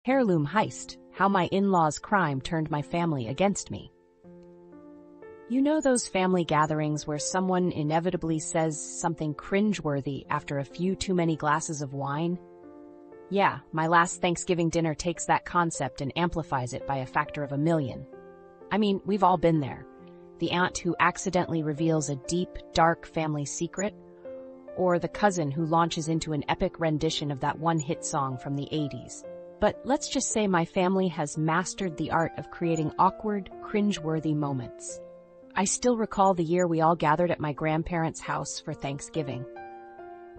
Heirloom Heist, How My In-Laws' Crime Turned My Family Against Me. You know those family gatherings where someone inevitably says something cringeworthy after a few too many glasses of wine? Yeah, my last Thanksgiving dinner takes that concept and amplifies it by a factor of 1,000,000. I mean, we've all been there. The aunt who accidentally reveals a deep, dark family secret, or the cousin who launches into an epic rendition of that one hit song from the 80s. But let's just say my family has mastered the art of creating awkward, cringeworthy moments. I still recall the year we all gathered at my grandparents' house for Thanksgiving.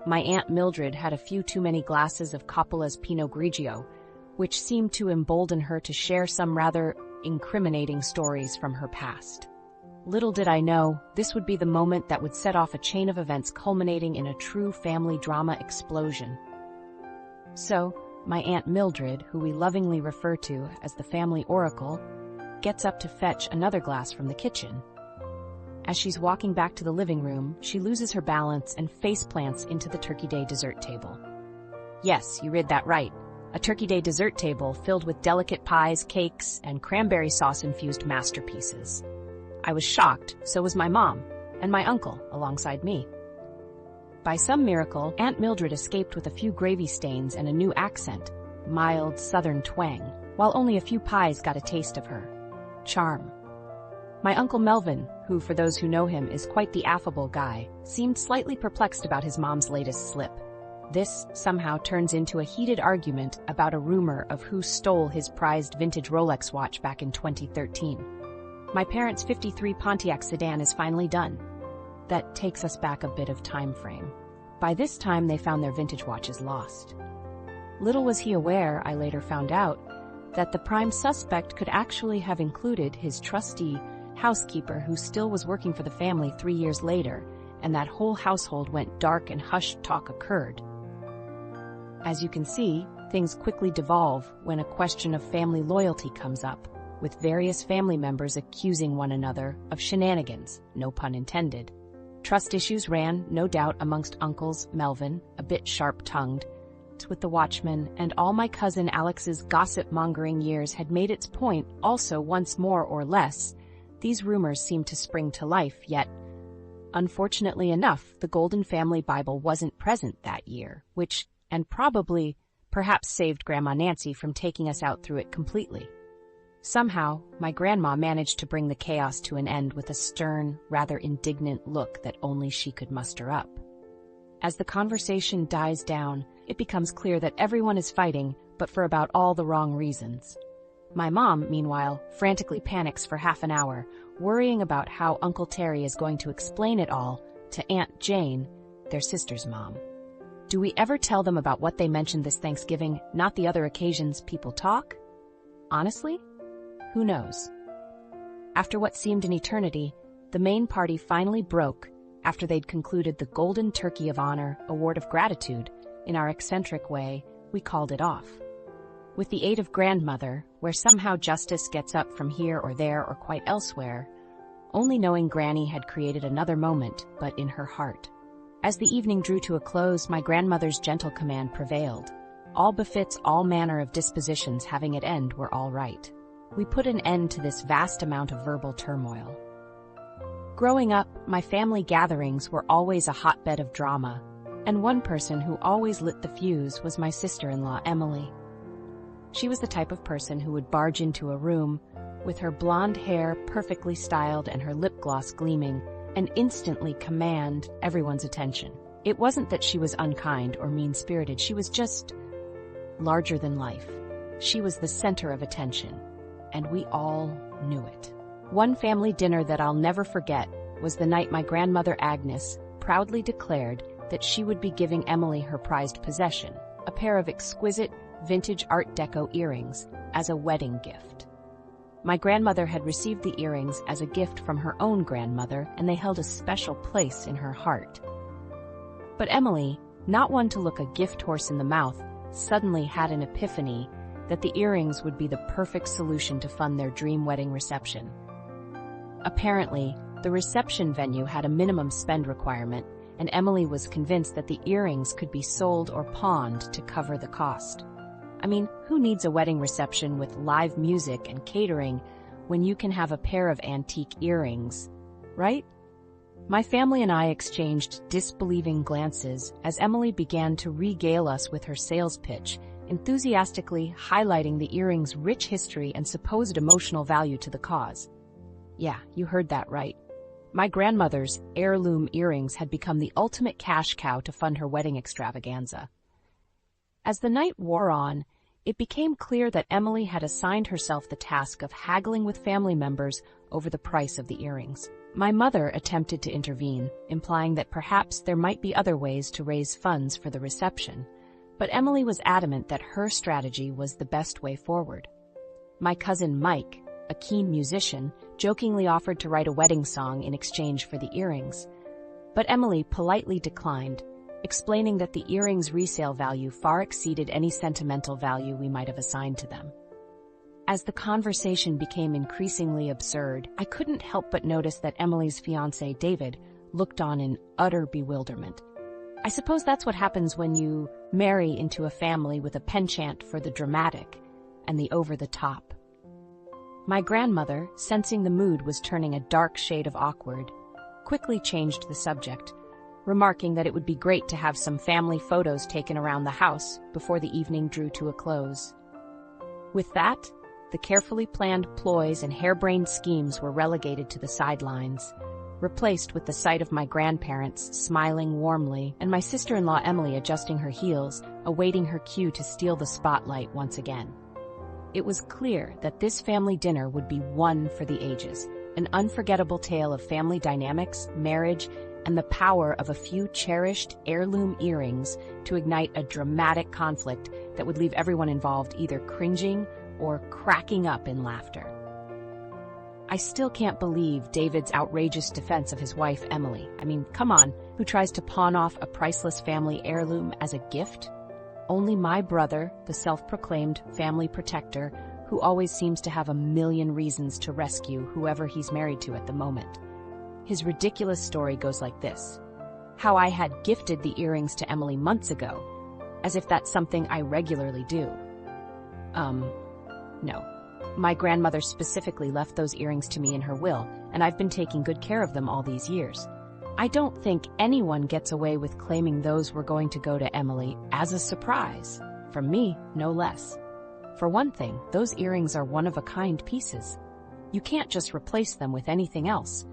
My Aunt Mildred had a few too many glasses of Coppola's Pinot Grigio, which seemed to embolden her to share some rather incriminating stories from her past. Little did I know, this would be the moment that would set off a chain of events culminating in a true family drama explosion. So, my Aunt Mildred, who we lovingly refer to as the family oracle, gets up to fetch another glass from the kitchen. As she's walking back to the living room, she loses her balance and faceplants into the Turkey Day dessert table. Yes, you read that right. A Turkey Day dessert table filled with delicate pies, cakes, and cranberry sauce-infused masterpieces. I was shocked, so was my mom, and my uncle alongside me. By some miracle, Aunt Mildred escaped with a few gravy stains and a new accent, mild southern twang, while only a few pies got a taste of her charm. My Uncle Melvin, who for those who know him is quite the affable guy, seemed slightly perplexed about his mom's latest slip. This somehow turns into a heated argument about a rumor of who stole his prized vintage Rolex watch back in 2013. My parents' '53 Pontiac sedan is finally done. That takes us back a bit of time frame. By this time, they found their vintage watches lost. Little was he aware, I later found out, that the prime suspect could actually have included his trusty housekeeper who still was working for the family 3 years later, and that whole household went dark and hushed talk occurred. As you can see, things quickly devolve when a question of family loyalty comes up, with various family members accusing one another of shenanigans, no pun intended. Trust issues ran, no doubt, amongst uncles, Melvin, a bit sharp-tongued, with the watchman, and all my cousin Alex's gossip-mongering years had made its point also once more or less. These rumors seemed to spring to life, yet, unfortunately enough, the Golden Family Bible wasn't present that year, which, and probably, perhaps saved Grandma Nancy from taking us out through it completely. Somehow, my grandma managed to bring the chaos to an end with a stern, rather indignant look that only she could muster up. As the conversation dies down, it becomes clear that everyone is fighting, but for about all the wrong reasons. My mom, meanwhile, frantically panics for half an hour, worrying about how Uncle Terry is going to explain it all to Aunt Jane, their sister's mom. Do we ever tell them about what they mentioned this Thanksgiving, not the other occasions people talk? Honestly? Who knows? After what seemed an eternity, the main party finally broke after they'd concluded the Golden Turkey of Honor Award of Gratitude. In our eccentric way, we called it off. With the aid of grandmother, where somehow justice gets up from here or there or quite elsewhere, only knowing Granny had created another moment, but in her heart. As the evening drew to a close, my grandmother's gentle command prevailed. All befits all manner of dispositions having it end were all right. We put an end to this vast amount of verbal turmoil. Growing up, my family gatherings were always a hotbed of drama, and one person who always lit the fuse was my sister-in-law, Emily. She was the type of person who would barge into a room, with her blonde hair perfectly styled and her lip gloss gleaming, and instantly command everyone's attention. It wasn't that she was unkind or mean-spirited, she was just larger than life. She was the center of attention, and we all knew it. One family dinner that I'll never forget was the night my grandmother Agnes proudly declared that she would be giving Emily her prized possession, a pair of exquisite vintage Art Deco earrings, as a wedding gift. My grandmother had received the earrings as a gift from her own grandmother, and they held a special place in her heart. But Emily, not one to look a gift horse in the mouth, suddenly had an epiphany that the earrings would be the perfect solution to fund their dream wedding reception. Apparently, the reception venue had a minimum spend requirement, and Emily was convinced that the earrings could be sold or pawned to cover the cost. I mean, who needs a wedding reception with live music and catering when you can have a pair of antique earrings, right? My family and I exchanged disbelieving glances as Emily began to regale us with her sales pitch, enthusiastically highlighting the earrings' rich history and supposed emotional value to the cause. Yeah, you heard that right. My grandmother's heirloom earrings had become the ultimate cash cow to fund her wedding extravaganza. As the night wore on, it became clear that Emily had assigned herself the task of haggling with family members over the price of the earrings. My mother attempted to intervene, implying that perhaps there might be other ways to raise funds for the reception, but Emily was adamant that her strategy was the best way forward. My cousin Mike, a keen musician, jokingly offered to write a wedding song in exchange for the earrings, but Emily politely declined, explaining that the earrings' resale value far exceeded any sentimental value we might have assigned to them. As the conversation became increasingly absurd, I couldn't help but notice that Emily's fiancé, David, looked on in utter bewilderment. I suppose that's what happens when you marry into a family with a penchant for the dramatic and the over-the-top. My grandmother, sensing the mood was turning a dark shade of awkward, quickly changed the subject, remarking that it would be great to have some family photos taken around the house before the evening drew to a close. With that, the carefully planned ploys and harebrained schemes were relegated to the sidelines, replaced with the sight of my grandparents smiling warmly and my sister-in-law Emily adjusting her heels, awaiting her cue to steal the spotlight once again. It was clear that this family dinner would be one for the ages, an unforgettable tale of family dynamics, marriage, and the power of a few cherished heirloom earrings to ignite a dramatic conflict that would leave everyone involved either cringing or cracking up in laughter. I still can't believe David's outrageous defense of his wife, Emily. I mean, come on, who tries to pawn off a priceless family heirloom as a gift? Only my brother, the self-proclaimed family protector, who always seems to have a million reasons to rescue whoever he's married to at the moment. His ridiculous story goes like this: how I had gifted the earrings to Emily months ago, as if that's something I regularly do. No. My grandmother specifically left those earrings to me in her will, and I've been taking good care of them all these years. I don't think anyone gets away with claiming those were going to go to Emily as a surprise. From me, no less. For one thing, those earrings are one-of-a-kind pieces. You can't just replace them with anything else.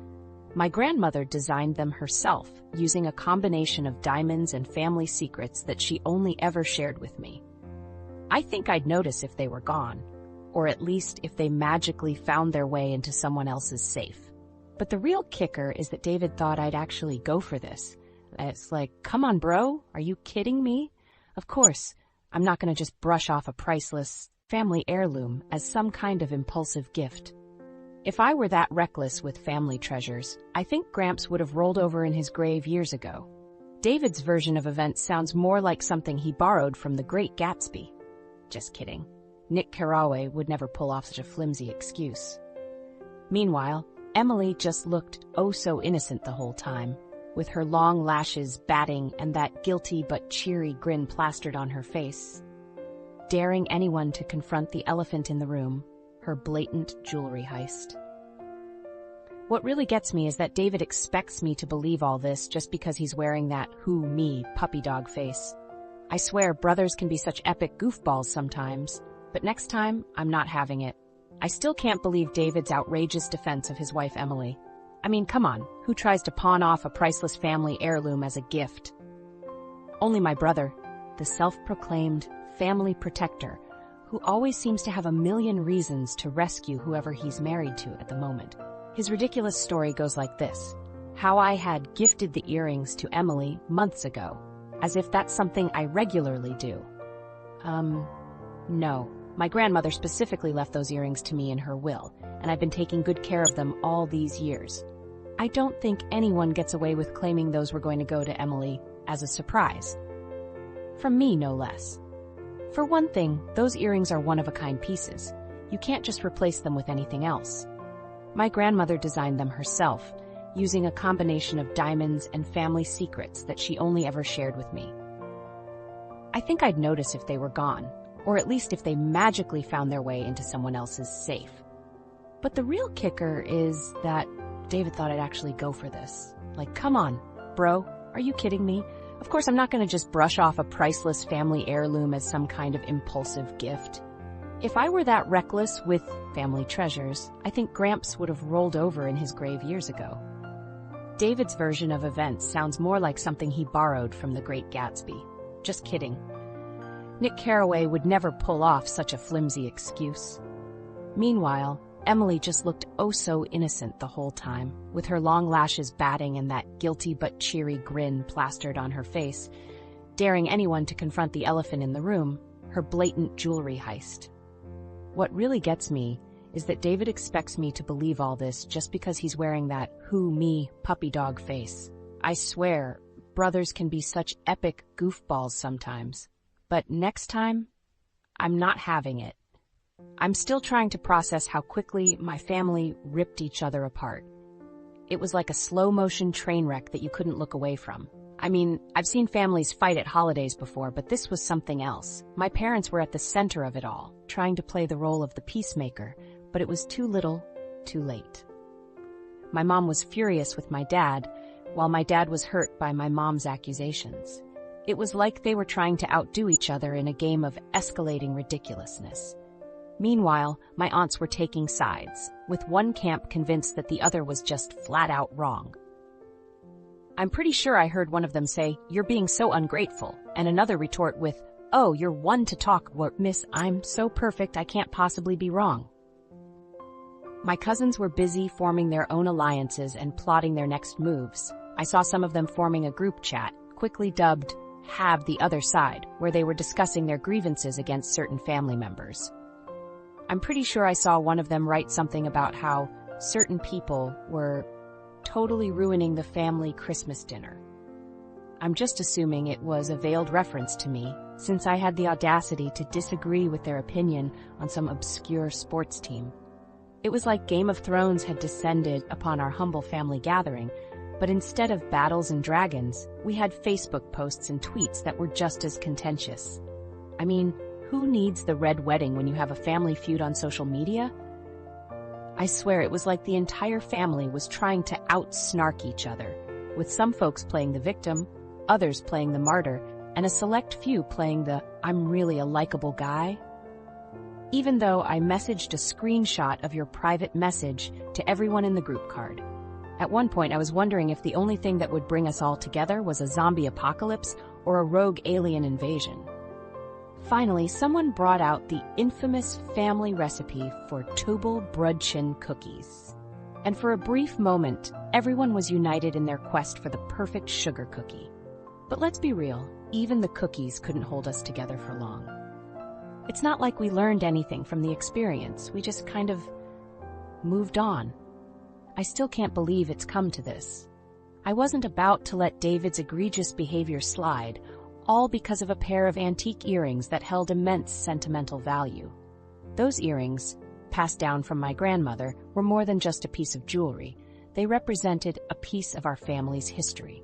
My grandmother designed them herself, using a combination of diamonds and family secrets that she only ever shared with me. I think I'd notice if they were gone, or at least if they magically found their way into someone else's safe. But the real kicker is that David thought I'd actually go for this. It's like, come on, bro, are you kidding me? Of course, I'm not going to just brush off a priceless family heirloom as some kind of impulsive gift. If I were that reckless with family treasures, I think Gramps would have rolled over in his grave years ago. David's version of events sounds more like something he borrowed from The Great Gatsby. Just kidding. Nick Carraway would never pull off such a flimsy excuse. Meanwhile, Emily just looked oh so innocent the whole time, with her long lashes batting and that guilty but cheery grin plastered on her face, daring anyone to confront the elephant in the room, her blatant jewelry heist. What really gets me is that David expects me to believe all this just because he's wearing that who me puppy dog face. I swear brothers can be such epic goofballs sometimes, but next time I'm not having it. I still can't believe David's outrageous defense of his wife Emily. I mean, come on, who tries to pawn off a priceless family heirloom as a gift? Only my brother, the self-proclaimed family protector, who always seems to have a million reasons to rescue whoever he's married to at the moment. His ridiculous story goes like this: how I had gifted the earrings to Emily months ago, as if that's something I regularly do. No. My grandmother specifically left those earrings to me in her will, and I've been taking good care of them all these years. I don't think anyone gets away with claiming those were going to go to Emily as a surprise. From me, no less. For one thing, those earrings are one-of-a-kind pieces. You can't just replace them with anything else. My grandmother designed them herself, using a combination of diamonds and family secrets that she only ever shared with me. I think I'd notice if they were gone, or at least if they magically found their way into someone else's safe. But the real kicker is that David thought I'd actually go for this. Like, come on, bro, are you kidding me? Of course, I'm not going to just brush off a priceless family heirloom as some kind of impulsive gift. If I were that reckless with family treasures, I think Gramps would have rolled over in his grave years ago. David's version of events sounds more like something he borrowed from The Great Gatsby. Just kidding. Nick Carraway would never pull off such a flimsy excuse. Meanwhile, Emily just looked oh so innocent the whole time, with her long lashes batting and that guilty but cheery grin plastered on her face, daring anyone to confront the elephant in the room, her blatant jewelry heist. What really gets me is that David expects me to believe all this just because he's wearing that who me puppy dog face. I swear, brothers can be such epic goofballs sometimes. But next time, I'm not having it. I'm still trying to process how quickly my family ripped each other apart. It was like a slow-motion train wreck that you couldn't look away from. I mean, I've seen families fight at holidays before, but this was something else. My parents were at the center of it all, trying to play the role of the peacemaker, but it was too little, too late. My mom was furious with my dad, while my dad was hurt by my mom's accusations. It was like they were trying to outdo each other in a game of escalating ridiculousness. Meanwhile, my aunts were taking sides, with one camp convinced that the other was just flat out wrong. I'm pretty sure I heard one of them say, "You're being so ungrateful," and another retort with, "Oh, you're one to talk, miss, I'm so perfect I can't possibly be wrong." My cousins were busy forming their own alliances and plotting their next moves. I saw some of them forming a group chat, quickly dubbed Have the Other Side, where they were discussing their grievances against certain family members. I'm pretty sure I saw one of them write something about how certain people were totally ruining the family Christmas dinner. I'm just assuming it was a veiled reference to me, since I had the audacity to disagree with their opinion on some obscure sports team. It was like Game of Thrones had descended upon our humble family gathering, but instead of battles and dragons, we had Facebook posts and tweets that were just as contentious. I mean, who needs the red wedding when you have a family feud on social media? I swear it was like the entire family was trying to out-snark each other, with some folks playing the victim, others playing the martyr, and a select few playing the "I'm really a likable guy." Even though I messaged a screenshot of your private message to everyone in the group card. At one point I was wondering if the only thing that would bring us all together was a zombie apocalypse or a rogue alien invasion. Finally, someone brought out the infamous family recipe for Tobel Brudchen cookies. And for a brief moment, everyone was united in their quest for the perfect sugar cookie. But let's be real, even the cookies couldn't hold us together for long. It's not like we learned anything from the experience, we just kind of moved on. I still can't believe it's come to this. I wasn't about to let David's egregious behavior slide, all because of a pair of antique earrings that held immense sentimental value. Those earrings, passed down from my grandmother, were more than just a piece of jewelry. They represented a piece of our family's history.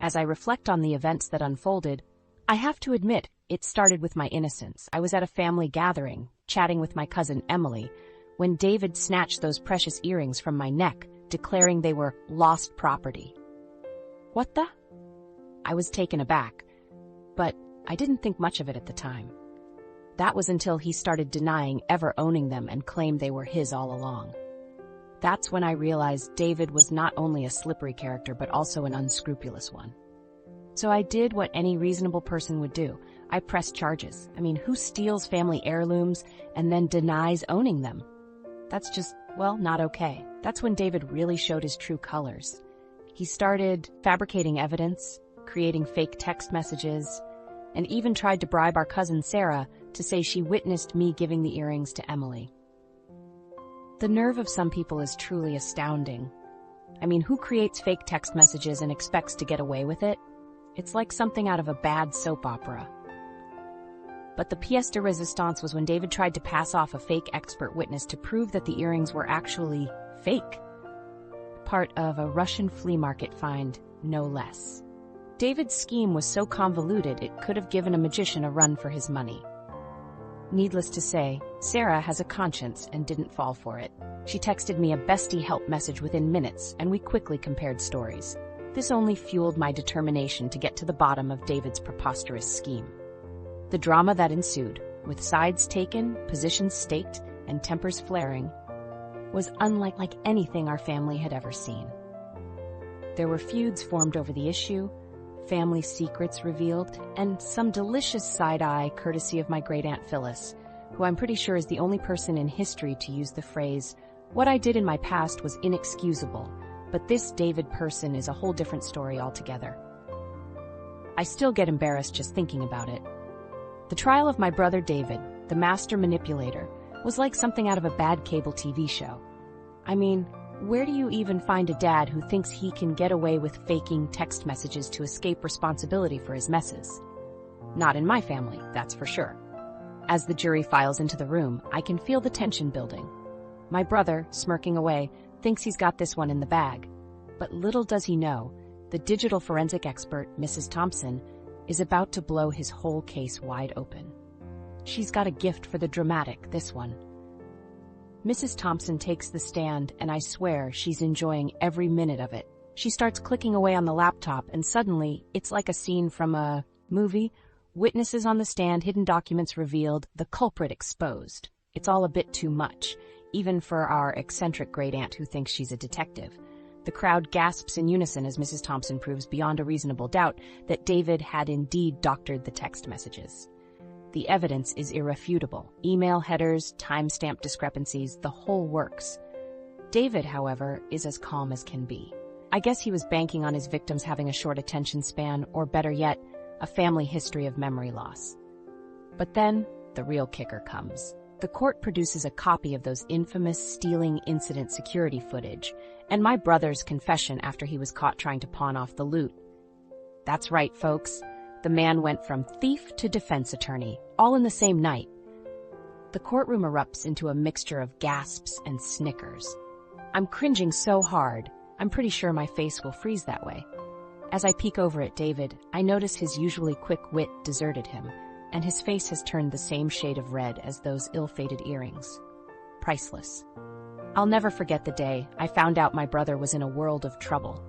As I reflect on the events that unfolded, I have to admit it started with my innocence. I was at a family gathering, chatting with my cousin Emily, when David snatched those precious earrings from my neck, declaring they were lost property. What the? I was taken aback, but I didn't think much of it at the time. That was until he started denying ever owning them and claimed they were his all along. That's when I realized David was not only a slippery character, but also an unscrupulous one. So I did what any reasonable person would do. I pressed charges. I mean, who steals family heirlooms and then denies owning them? That's just, well, not okay. That's when David really showed his true colors. He started fabricating evidence, creating fake text messages, and even tried to bribe our cousin Sarah to say she witnessed me giving the earrings to Emily. The nerve of some people is truly astounding. I mean, who creates fake text messages and expects to get away with it? It's like something out of a bad soap opera. But the pièce de résistance was when David tried to pass off a fake expert witness to prove that the earrings were actually fake. Part of a Russian flea market find, no less. David's scheme was so convoluted it could have given a magician a run for his money. Needless to say, Sarah has a conscience and didn't fall for it. She texted me a bestie help message within minutes, and we quickly compared stories. This only fueled my determination to get to the bottom of David's preposterous scheme. The drama that ensued, with sides taken, positions staked, and tempers flaring, was unlike anything our family had ever seen. There were feuds formed over the issue, family secrets revealed, and some delicious side-eye courtesy of my great-aunt Phyllis, who I'm pretty sure is the only person in history to use the phrase, "What I did in my past was inexcusable, but this David person is a whole different story altogether." I still get embarrassed just thinking about it. The trial of my brother David, the master manipulator, was like something out of a bad cable TV show. I mean, where do you even find a dad who thinks he can get away with faking text messages to escape responsibility for his messes? Not in my family, that's for sure. As the jury files into the room, I can feel the tension building. My brother, smirking away, thinks he's got this one in the bag. But little does he know, the digital forensic expert, Mrs. Thompson, is about to blow his whole case wide open. She's got a gift for the dramatic, this one. Mrs. Thompson takes the stand, and I swear she's enjoying every minute of it. She starts clicking away on the laptop, and suddenly, it's like a scene from a movie. Witnesses on the stand, hidden documents revealed, the culprit exposed. It's all a bit too much, even for our eccentric great-aunt who thinks she's a detective. The crowd gasps in unison as Mrs. Thompson proves beyond a reasonable doubt that David had indeed doctored the text messages. The evidence is irrefutable. Email headers, timestamp discrepancies, the whole works. David, however, is as calm as can be. I guess he was banking on his victims having a short attention span, or better yet, a family history of memory loss. But then, the real kicker comes. The court produces a copy of those infamous stealing incident security footage, and my brother's confession after he was caught trying to pawn off the loot. That's right, folks. The man went from thief to defense attorney, all in the same night. The courtroom erupts into a mixture of gasps and snickers. I'm cringing so hard, I'm pretty sure my face will freeze that way. As I peek over at David, I notice his usually quick wit deserted him, and his face has turned the same shade of red as those ill-fated earrings. Priceless. I'll never forget the day I found out my brother was in a world of trouble.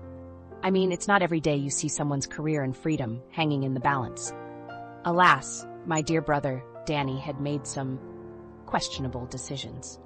I mean, it's not every day you see someone's career and freedom hanging in the balance. Alas, my dear brother, Danny, had made some questionable decisions.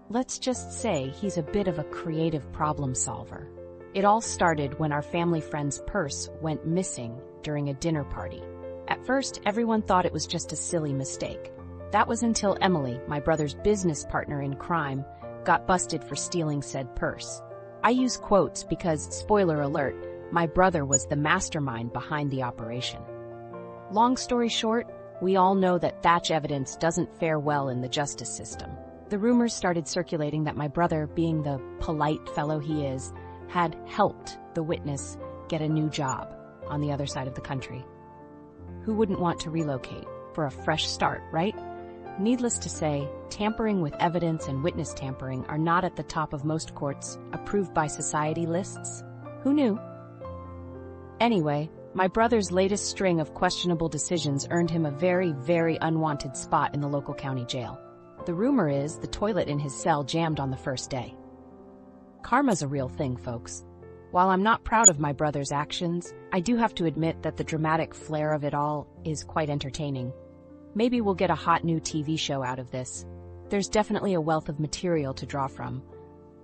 Let's just say he's a bit of a creative problem solver. It all started when our family friend's purse went missing during a dinner party. At first, everyone thought it was just a silly mistake. That was until Emily, my brother's business partner in crime, got busted for stealing said purse. I use quotes because, spoiler alert, my brother was the mastermind behind the operation. Long story short, we all know that Thatch evidence doesn't fare well in the justice system. The rumors started circulating that my brother, being the polite fellow he is, had helped the witness get a new job on the other side of the country. Who wouldn't want to relocate for a fresh start, right? Needless to say, tampering with evidence and witness tampering are not at the top of most courts' approved by society lists. Who knew? Anyway, my brother's latest string of questionable decisions earned him a very, very unwanted spot in the local county jail. The rumor is the toilet in his cell jammed on the first day. Karma's a real thing, folks. While I'm not proud of my brother's actions, I do have to admit that the dramatic flair of it all is quite entertaining. Maybe we'll get a hot new TV show out of this. There's definitely a wealth of material to draw from.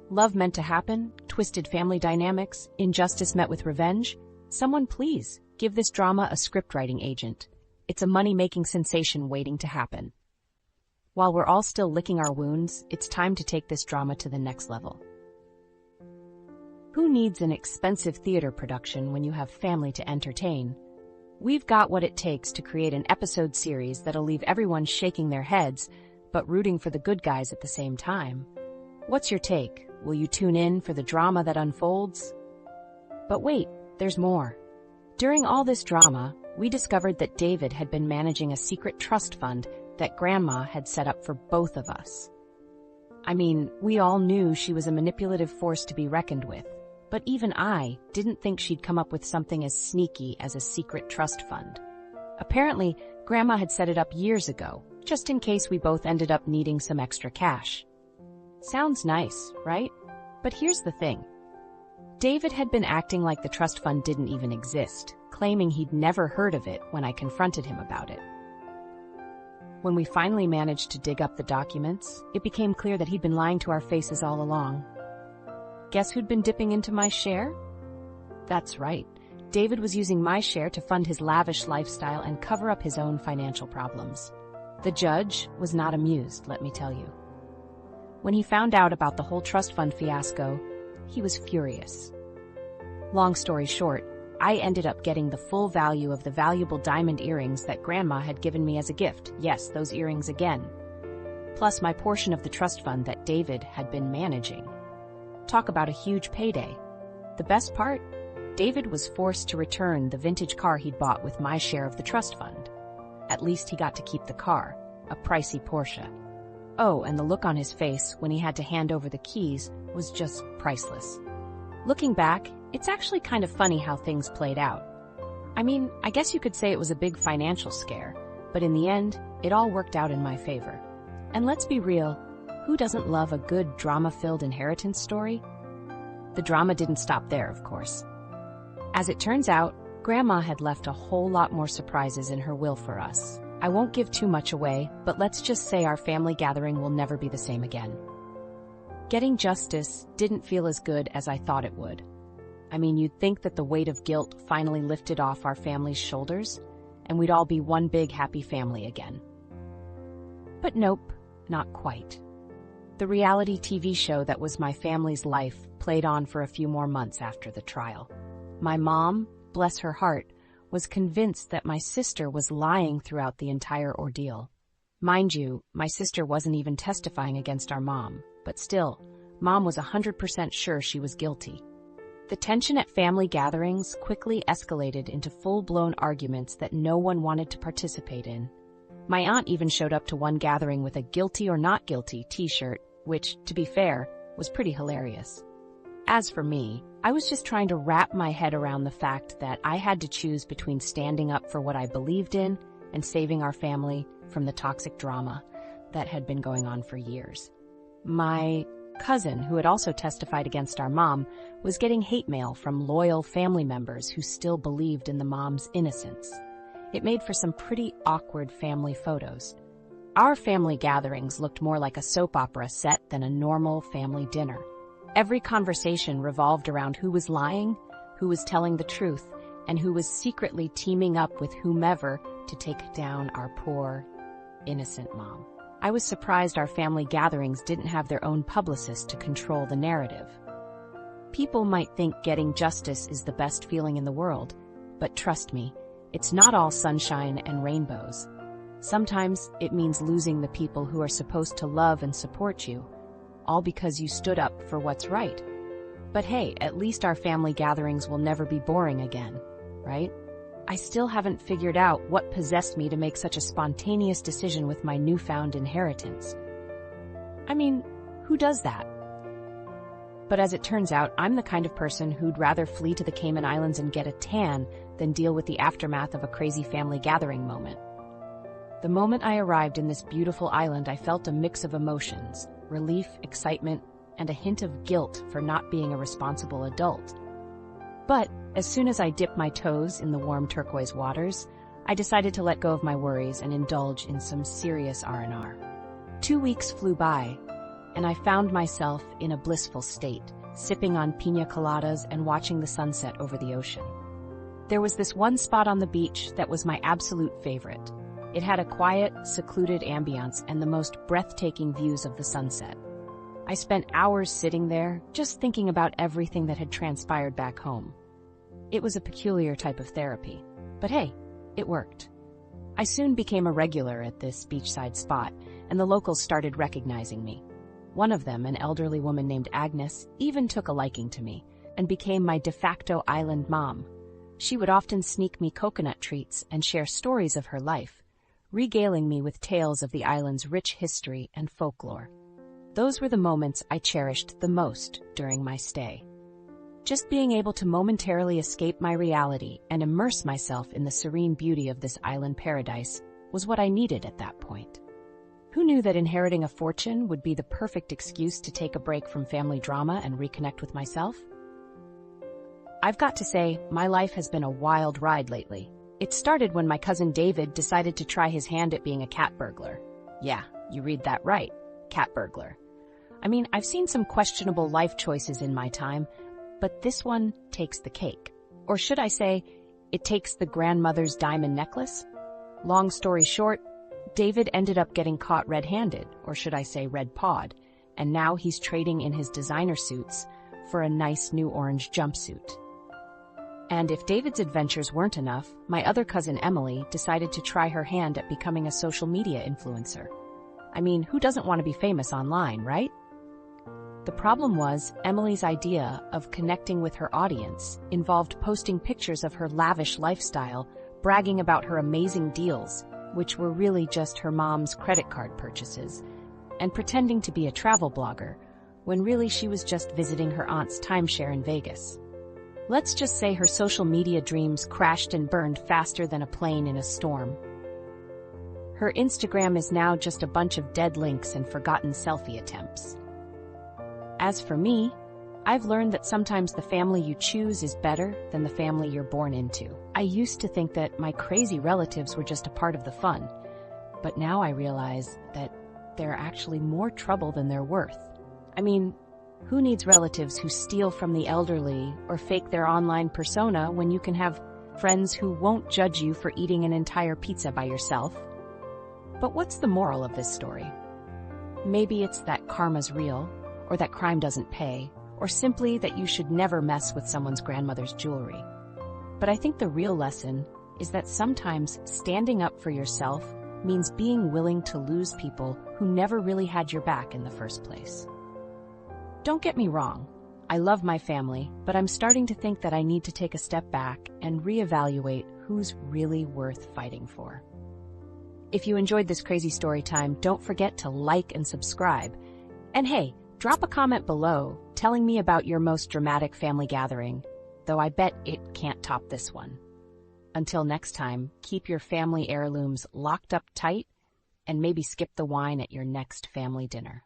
Love meant to happen, twisted family dynamics, injustice met with revenge. Someone please, give this drama a scriptwriting agent. It's a money-making sensation waiting to happen. While we're all still licking our wounds, it's time to take this drama to the next level. Who needs an expensive theater production when you have family to entertain? We've got what it takes to create an episode series that'll leave everyone shaking their heads, but rooting for the good guys at the same time. What's your take? Will you tune in for the drama that unfolds? But wait, there's more. During all this drama, we discovered that David had been managing a secret trust fund that Grandma had set up for both of us. I mean, we all knew she was a manipulative force to be reckoned with. But even I didn't think she'd come up with something as sneaky as a secret trust fund. Apparently, Grandma had set it up years ago, just in case we both ended up needing some extra cash. Sounds nice, right? But here's the thing. David had been acting like the trust fund didn't even exist, claiming he'd never heard of it when I confronted him about it. When we finally managed to dig up the documents, it became clear that he'd been lying to our faces all along. Guess who'd been dipping into my share? That's right. David was using my share to fund his lavish lifestyle and cover up his own financial problems. The judge was not amused, let me tell you. When he found out about the whole trust fund fiasco, he was furious. Long story short, I ended up getting the full value of the valuable diamond earrings that Grandma had given me as a gift. Yes, those earrings again. Plus my portion of the trust fund that David had been managing. Talk about a huge payday. The best part? David was forced to return the vintage car he'd bought with my share of the trust fund. At least he got to keep the car, a pricey Porsche. Oh, and the look on his face when he had to hand over the keys was just priceless. Looking back, it's actually kind of funny how things played out. I mean, I guess you could say it was a big financial scare, but in the end, it all worked out in my favor. And let's be real, who doesn't love a good drama-filled inheritance story? The drama didn't stop there, of course. As it turns out, Grandma had left a whole lot more surprises in her will for us. I won't give too much away, but let's just say our family gathering will never be the same again. Getting justice didn't feel as good as I thought it would. I mean, you'd think that the weight of guilt finally lifted off our family's shoulders, and we'd all be one big happy family again. But nope, not quite. The reality TV show that was my family's life played on for a few more months after the trial. My mom, bless her heart, was convinced that my sister was lying throughout the entire ordeal. Mind you, my sister wasn't even testifying against our mom, but still, Mom was 100% sure she was guilty. The tension at family gatherings quickly escalated into full-blown arguments that no one wanted to participate in. My aunt even showed up to one gathering with a guilty or not guilty t-shirt, which, to be fair, was pretty hilarious. As for me, I was just trying to wrap my head around the fact that I had to choose between standing up for what I believed in and saving our family from the toxic drama that had been going on for years. My cousin, who had also testified against our mom, was getting hate mail from loyal family members who still believed in the mom's innocence. It made for some pretty awkward family photos. Our family gatherings looked more like a soap opera set than a normal family dinner. Every conversation revolved around who was lying, who was telling the truth, and who was secretly teaming up with whomever to take down our poor, innocent mom. I was surprised our family gatherings didn't have their own publicist to control the narrative. People might think getting justice is the best feeling in the world, but trust me, it's not all sunshine and rainbows. Sometimes it means losing the people who are supposed to love and support you, all because you stood up for what's right. But hey, at least our family gatherings will never be boring again, right? I still haven't figured out what possessed me to make such a spontaneous decision with my newfound inheritance. I mean, who does that? But as it turns out, I'm the kind of person who'd rather flee to the Cayman Islands and get a tan than deal with the aftermath of a crazy family gathering moment. The moment I arrived in this beautiful island, I felt a mix of emotions: relief, excitement, and a hint of guilt for not being a responsible adult. But as soon as I dipped my toes in the warm turquoise waters, I decided to let go of my worries and indulge in some serious R&R. 2 weeks flew by, and I found myself in a blissful state, sipping on piña coladas and watching the sunset over the ocean. There was this one spot on the beach that was my absolute favorite. It had a quiet, secluded ambiance and the most breathtaking views of the sunset. I spent hours sitting there, just thinking about everything that had transpired back home. It was a peculiar type of therapy, but hey, it worked. I soon became a regular at this beachside spot, and the locals started recognizing me. One of them, an elderly woman named Agnes, even took a liking to me and became my de facto island mom. She would often sneak me coconut treats and share stories of her life, regaling me with tales of the island's rich history and folklore. Those were the moments I cherished the most during my stay. Just being able to momentarily escape my reality and immerse myself in the serene beauty of this island paradise was what I needed at that point. Who knew that inheriting a fortune would be the perfect excuse to take a break from family drama and reconnect with myself? I've got to say, my life has been a wild ride lately. It started when my cousin David decided to try his hand at being a cat burglar. Yeah, you read that right, cat burglar. I mean, I've seen some questionable life choices in my time, but this one takes the cake. Or should I say, it takes the grandmother's diamond necklace? Long story short, David ended up getting caught red-handed, or should I say red-pawed, and now he's trading in his designer suits for a nice new orange jumpsuit. And if David's adventures weren't enough, my other cousin Emily decided to try her hand at becoming a social media influencer. I mean, who doesn't want to be famous online, right? The problem was, Emily's idea of connecting with her audience involved posting pictures of her lavish lifestyle, bragging about her amazing deals, which were really just her mom's credit card purchases, and pretending to be a travel blogger, when really she was just visiting her aunt's timeshare in Vegas. Let's just say her social media dreams crashed and burned faster than a plane in a storm. Her Instagram is now just a bunch of dead links and forgotten selfie attempts. As for me, I've learned that sometimes the family you choose is better than the family you're born into. I used to think that my crazy relatives were just a part of the fun, but now I realize that they're actually more trouble than they're worth. I mean, who needs relatives who steal from the elderly or fake their online persona when you can have friends who won't judge you for eating an entire pizza by yourself? But what's the moral of this story? Maybe it's that karma's real, or that crime doesn't pay, or simply that you should never mess with someone's grandmother's jewelry. But I think the real lesson is that sometimes standing up for yourself means being willing to lose people who never really had your back in the first place. Don't get me wrong, I love my family, but I'm starting to think that I need to take a step back and reevaluate who's really worth fighting for. If you enjoyed this crazy story time, don't forget to like and subscribe. And hey, drop a comment below telling me about your most dramatic family gathering, though I bet it can't top this one. Until next time, keep your family heirlooms locked up tight and maybe skip the wine at your next family dinner.